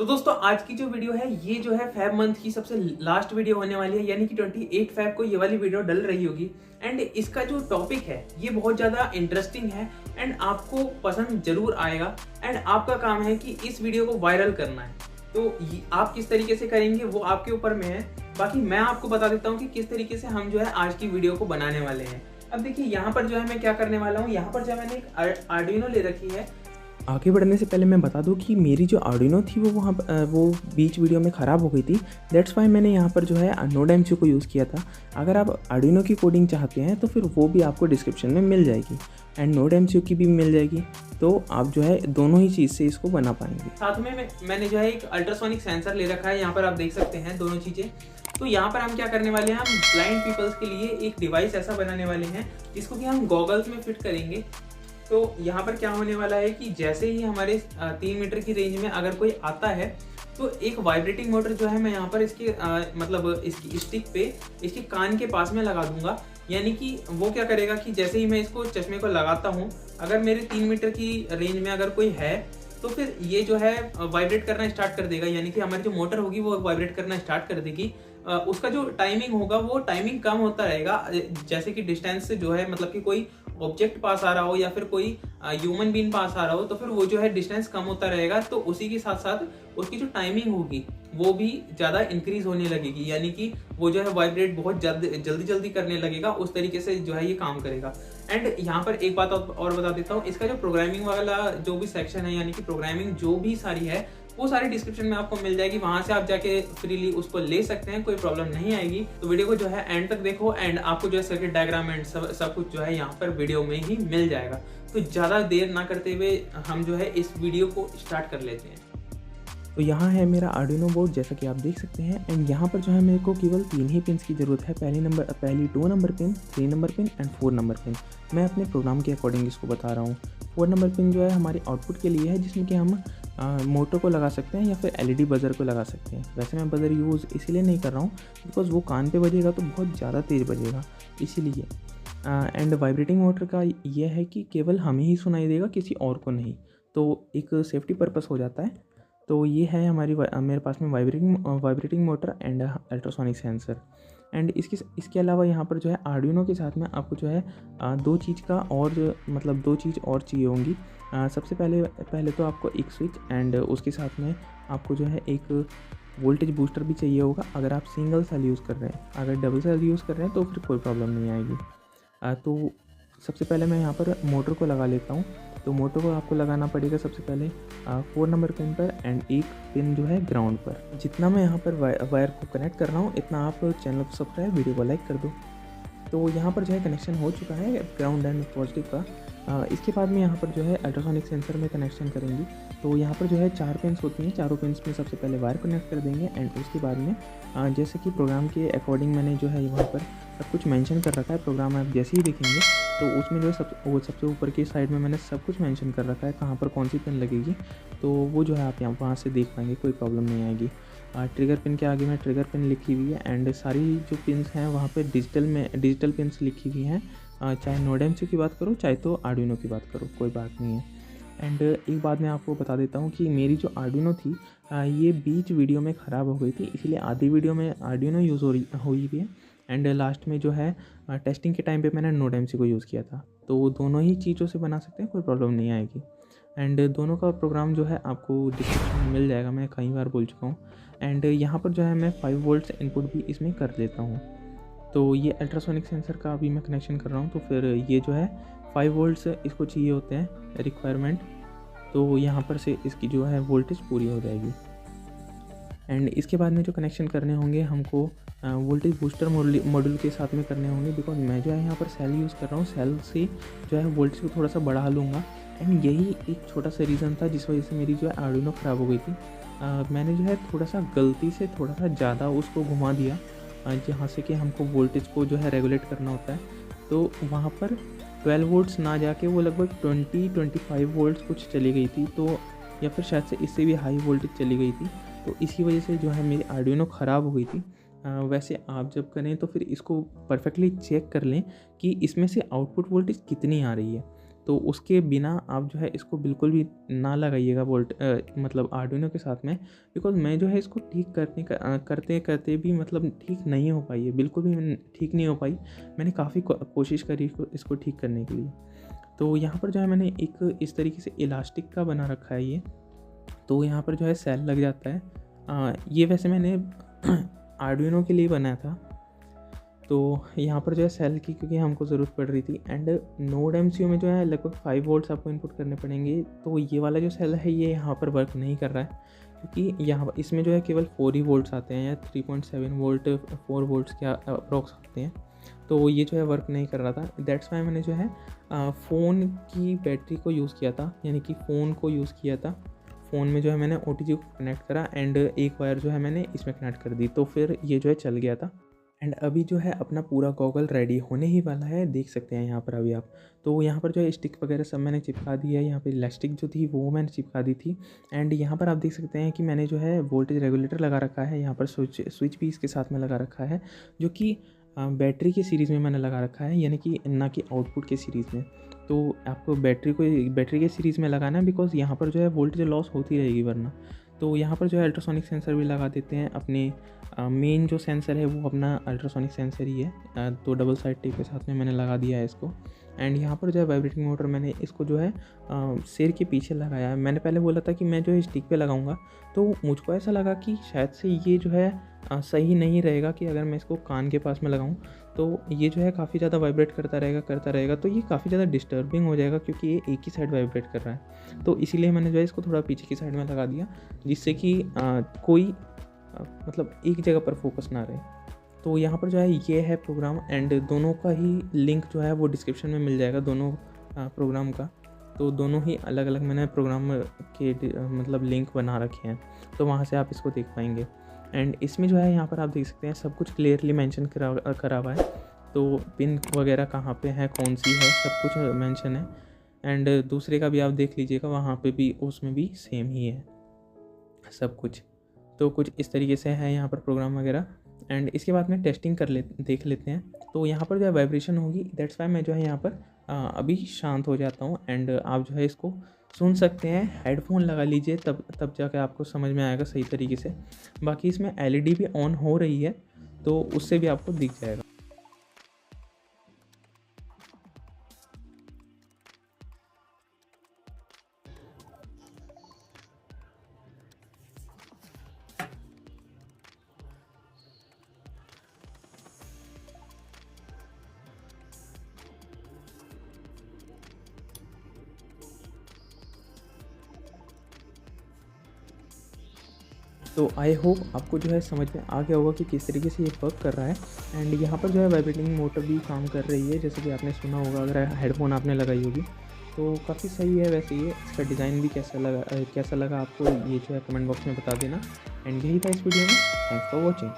तो दोस्तों आज की जो वीडियो है ये जो है फेब मंथ की सबसे लास्ट वीडियो होने वाली है, यानी कि 28 फेब को ये वाली वीडियो डल रही होगी। एंड इसका जो टॉपिक है ये बहुत ज़्यादा इंटरेस्टिंग है एंड आपको पसंद जरूर आएगा। एंड आपका काम है कि इस वीडियो को वायरल करना है। तो आप किस तरीके से करेंगे वो आपके ऊपर में है। बाकी मैं आपको बता देता हूँ कि किस तरीके से हम जो है आज की वीडियो को बनाने वाले हैं। अब देखिए यहाँ पर जो है मैं क्या करने वाला हूँ, यहाँ पर जो मैंने एक आर्डिनो ले रखी है। आगे बढ़ने से पहले मैं बता दूं कि मेरी जो आर्डिनो थी वो बीच वीडियो में ख़राब हो गई थी। दैट्स वाई मैंने यहाँ पर जो है नोड एमसीयू को यूज़ किया था। अगर आप आर्डिनो की कोडिंग चाहते हैं तो फिर वो भी आपको डिस्क्रिप्शन में मिल जाएगी एंड नोड एमसीयू की भी मिल जाएगी, तो आप जो है दोनों ही चीज़ से इसको बना पाएंगे। साथ में मैंने जो है एक अल्ट्रासोनिक सेंसर ले रखा है, यहाँ पर आप देख सकते हैं दोनों चीज़ें। तो यहाँ पर हम क्या करने वाले हैं, हम ब्लाइंड पीपल्स के लिए एक डिवाइस ऐसा बनाने वाले हैं जिसको कि हम गॉगल्स में फिट करेंगे। तो यहाँ पर क्या होने वाला है कि जैसे ही हमारे 3 मीटर की रेंज में अगर कोई आता है तो एक वाइब्रेटिंग मोटर जो है मैं यहाँ पर इसके मतलब इसकी स्टिक पे इसके कान के पास में लगा दूंगा। यानी कि वो क्या करेगा कि जैसे ही मैं इसको चश्मे को लगाता हूँ, अगर मेरे 3 मीटर की रेंज में अगर कोई है तो फिर ये जो है वाइब्रेट करना स्टार्ट कर देगा। यानी कि हमारी जो मोटर होगी वो वाइब्रेट करना स्टार्ट कर देगी। उसका जो टाइमिंग होगा वो टाइमिंग कम होता रहेगा, जैसे कि डिस्टेंस से जो है मतलब कि कोई ऑब्जेक्ट पास आ रहा हो या फिर कोई ह्यूमन बीइंग पास आ रहा हो तो फिर वो जो है डिस्टेंस कम होता रहेगा। तो उसी के साथ साथ उसकी जो टाइमिंग होगी वो भी ज़्यादा इंक्रीज होने लगेगी, यानी कि वो जो है वाइब्रेट बहुत जल्दी जल्दी करने लगेगा। उस तरीके से जो है ये काम करेगा। एंड यहाँ पर एक बात और बता देता हूँ, इसका जो प्रोग्रामिंग वाला जो भी सेक्शन है, यानी कि प्रोग्रामिंग जो भी सारी है वो सारी डिस्क्रिप्शन में आपको मिल जाएगी। वहां से आप जाके फ्रीली उसको ले सकते हैं, कोई प्रॉब्लम नहीं आएगी। तो वीडियो को जो है एंड तक देखो एंड आपको जो है सर्किट डायग्राम एंड सब कुछ जो है यहाँ पर वीडियो में ही मिल जाएगा। तो ज़्यादा देर ना करते हुए हम जो है इस वीडियो को स्टार्ट कर लेते हैं। तो यहाँ है मेरा आर्डिनो बोर्ड, जैसा कि आप देख सकते हैं। एंड यहाँ पर जो है मेरे को केवल 3 ही पिन्स की ज़रूरत है। पहली 2 number pin, 3 number pin and 4 number pin. मैं अपने प्रोग्राम के अकॉर्डिंग इसको बता रहा हूँ। 4 नंबर पिन जो है हमारी आउटपुट के लिए है, जिसमें कि हम मोटर को लगा सकते हैं या फिर एलईडी बजर को लगा सकते हैं। वैसे मैं बजर यूज़ इसीलिए नहीं कर रहा हूँ बिकॉज वो कान पे बजेगा तो बहुत ज़्यादा तेज़ बजेगा, इसीलिए। एंड वाइब्रेटिंग मोटर का ये है कि केवल हमें ही सुनाई देगा, किसी और को नहीं, तो एक सेफ्टी पर्पस हो जाता है। तो ये है मेरे पास में vibrating motor and ultrasonic sensor. And इसके अलावा यहाँ पर जो है आर्डिनो के साथ में आपको जो है दो चीज़ और चाहिए होंगी। सबसे पहले तो आपको एक स्विच एंड उसके साथ में आपको जो है एक वोल्टेज बूस्टर भी चाहिए होगा, अगर आप सिंगल सेल यूज़ कर रहे हैं। अगर डबल सेल यूज़ कर रहे हैं तो फिर कोई प्रॉब्लम नहीं आएगी। तो सबसे पहले मैं यहाँ पर मोटर को लगा लेता हूँ। तो मोटर को आपको लगाना पड़ेगा सबसे पहले 4 नंबर पिन पर एंड एक पिन जो है ग्राउंड पर। जितना मैं यहाँ पर वायर को कनेक्ट कर रहा हूँ इतना आप चैनल को सब्सक्राइब, वीडियो को लाइक कर दो। तो यहाँ पर जो है कनेक्शन हो चुका है ग्राउंड एंड पॉजिटिव का। इसके बाद में यहाँ पर जो है अल्ट्रासोनिक सेंसर में कनेक्शन करेंगे। तो यहाँ पर जो है 4 पिन्स होती हैं, चारों पिन्स में सबसे पहले वायर कनेक्ट कर देंगे एंड उसके बाद में जैसे कि प्रोग्राम के अकॉर्डिंग मैंने जो है वहाँ पर सब कुछ मेंशन कर रखा है। प्रोग्राम आप जैसे ही देखेंगे तो उसमें जो है सबसे ऊपर की साइड में मैंने सब कुछ मेंशन कर रखा है, कहाँ पर कौन सी पिन लगेगी। तो वो जो है आप यहाँ वहाँ से देख पाएंगे, कोई प्रॉब्लम नहीं आएगी। ट्रिगर पिन के आगे में ट्रिगर पिन लिखी हुई है एंड सारी जो पिन्स हैं वहाँ पे डिजिटल पिन्स लिखी हुई हैं। चाहे नोड एमसीयू की बात करो चाहे तो आर्डिनो की बात करो, कोई बात नहीं है। एंड एक बात मैं आपको बता देता हूँ कि मेरी जो आर्डिनो थी ये बीच वीडियो में ख़राब हो गई थी, इसलिए आधी वीडियो में आर्डिनो यूज़ हुई भी है एंड लास्ट में जो है टेस्टिंग के टाइम पे मैंने नोड एमसीयू को यूज़ किया था। तो वो दोनों ही चीज़ों से बना सकते हैं, कोई प्रॉब्लम नहीं आएगी। एंड दोनों का प्रोग्राम जो है आपको डिस्क्रिप्शन में मिल जाएगा, मैं कई बार बोल चुका हूँ। एंड यहाँ पर जो है मैं 5 वोल्ट्स इनपुट भी इसमें कर देता हूँ। तो ये अल्ट्रासोनिक सेंसर का अभी मैं कनेक्शन कर रहा हूँ। तो फिर ये जो है 5 वोल्ट्स इसको चाहिए होते हैं रिक्वायरमेंट, तो यहाँ पर से इसकी जो है वोल्टेज पूरी हो जाएगी। एंड इसके बाद में जो कनेक्शन करने होंगे हमको वोल्टेज बूस्टर मॉड्यूल के साथ में करने होंगे, बिकॉज मैं जो है यहाँ पर सेल यूज़ कर रहा हूँ। सेल से जो है वोल्टेज को थोड़ा सा बढ़ा लूँगा एंड यही एक छोटा सा रीज़न था जिस वजह से मेरी जो है आर्डिनो ख़राब हो गई थी। मैंने जो है थोड़ा सा गलती से थोड़ा सा ज़्यादा उसको घुमा दिया, जहाँ से कि हमको वोल्टेज को जो है रेगुलेट करना होता है। तो वहाँ पर 12 वोल्ट्स ना जाके वो लगभग 20-25 वोल्ट्स कुछ चली गई थी, तो या फिर शायद से इससे भी हाई वोल्टेज चली गई थी। तो इसी वजह से जो है मेरी आर्डिनो ख़राब हो गई थी। वैसे आप जब करें तो फिर इसको परफेक्टली चेक कर लें कि इसमें से आउटपुट वोल्टेज कितनी आ रही है। तो उसके बिना आप जो है इसको बिल्कुल भी ना लगाइएगा मतलब आर्डिनो के साथ में, बिकॉज मैं जो है इसको ठीक करते करते भी मतलब ठीक नहीं हो पाई है, बिल्कुल भी ठीक नहीं हो पाई। मैंने काफ़ी कोशिश करी इसको ठीक करने के लिए। तो यहाँ पर जो है मैंने एक इस तरीके से इलास्टिक का बना रखा है ये, तो यहाँ पर जो है सेल लग जाता है। ये वैसे मैंने आर्डिनो के लिए बनाया था, तो यहाँ पर जो है सेल की क्योंकि हमको ज़रूरत पड़ रही थी। एंड नोड MCU में जो है लगभग 5 वोल्ट्स आपको इनपुट करने पड़ेंगे। तो ये वाला जो सेल है ये यहाँ पर वर्क नहीं कर रहा है, क्योंकि यहाँ इसमें जो है केवल 4 ही वोल्ट्स आते हैं, या 3.7 वोल्ट 4 वोल्ट्स के अप्रॉक्स आते हैं। तो ये जो है वर्क नहीं कर रहा था। दैट्स वाई मैंने जो है फ़ोन की बैटरी को यूज़ किया था, यानी कि फ़ोन को यूज़ किया था। फ़ोन में जो है मैंने OTG को कनेक्ट करा एंड एक वायर जो है मैंने इसमें कनेक्ट कर दी, तो फिर ये जो है चल गया था। एंड अभी जो है अपना पूरा गॉगल रेडी होने ही वाला है, देख सकते हैं यहाँ पर अभी आप। तो यहाँ पर जो है स्टिक वगैरह सब मैंने चिपका दी है, यहाँ पे इलास्टिक जो थी वो मैंने चिपका दी थी। एंड यहाँ पर आप देख सकते हैं कि मैंने जो है वोल्टेज रेगुलेटर लगा रखा है, यहाँ पर स्विच भी इसके साथ में लगा रखा है, जो कि बैटरी की सीरीज़ में मैंने लगा रखा है, यानी कि ना कि आउटपुट के सीरीज़ में। तो आपको बैटरी के सीरीज़ में लगाना है, बिकॉज यहाँ पर जो है वोल्टेज लॉस होती रहेगी वरना। तो यहाँ पर जो है अल्ट्रासोनिक सेंसर भी लगा देते हैं। अपने मेन जो सेंसर है वो अपना अल्ट्रासोनिक सेंसर ही है, तो डबल साइड टेप के साथ में मैंने लगा दिया है इसको। एंड यहाँ पर जो है वाइब्रेटिंग मोटर मैंने इसको जो है सिर के पीछे लगाया है। मैंने पहले बोला था कि मैं जो है स्टिक पे लगाऊंगा, तो मुझको ऐसा लगा कि शायद से ये जो है सही नहीं रहेगा कि अगर मैं इसको कान के पास में लगाऊं तो ये जो है काफ़ी ज़्यादा वाइब्रेट करता रहेगा, तो ये काफ़ी ज़्यादा डिस्टर्बिंग हो जाएगा, क्योंकि ये एक ही साइड वाइब्रेट कर रहा है। तो इसीलिए मैंने जो है इसको थोड़ा पीछे की साइड में लगा दिया, जिससे कि कोई मतलब एक जगह पर फोकस ना रहे। तो यहाँ पर जो है ये है प्रोग्राम, एंड दोनों का ही लिंक जो है वो डिस्क्रिप्शन में मिल जाएगा, दोनों प्रोग्राम का। तो दोनों ही अलग अलग मैंने प्रोग्राम के मतलब लिंक बना रखे हैं, तो वहाँ से आप इसको देख पाएंगे। एंड इसमें जो है यहाँ पर आप देख सकते हैं सब कुछ क्लियरली मेंशन करा हुआ है, तो पिन वगैरह कहाँ पे है, कौन सी है, सब कुछ मेंशन है। एंड दूसरे का भी आप देख लीजिएगा, वहाँ पे भी उसमें भी सेम ही है सब कुछ। तो कुछ इस तरीके से है यहाँ पर प्रोग्राम वगैरह। एंड इसके बाद में टेस्टिंग देख लेते हैं। तो यहाँ पर जो है वाइब्रेशन होगी, दैट्स वाई मैं जो है यहाँ पर अभी शांत हो जाता हूँ, एंड आप जो है इसको सुन सकते हैं। हेडफोन लगा लीजिए, तब जाकर आपको समझ में आएगा सही तरीके से। बाकी इसमें LED भी ऑन हो रही है, तो उससे भी आपको दिख जाएगा। तो आई होप आपको जो है समझ में आ गया होगा कि किस तरीके से ये वर्क कर रहा है। एंड यहाँ पर जो है वाइब्रेटिंग मोटर भी काम कर रही है, जैसे कि आपने सुना होगा अगर हेडफोन आपने लगाई होगी। तो काफ़ी सही है वैसे ये। इसका डिज़ाइन भी कैसा लगा आपको, ये जो है कमेंट बॉक्स में बता देना। एंड यही था इस वीडियो में। Thanks for watching.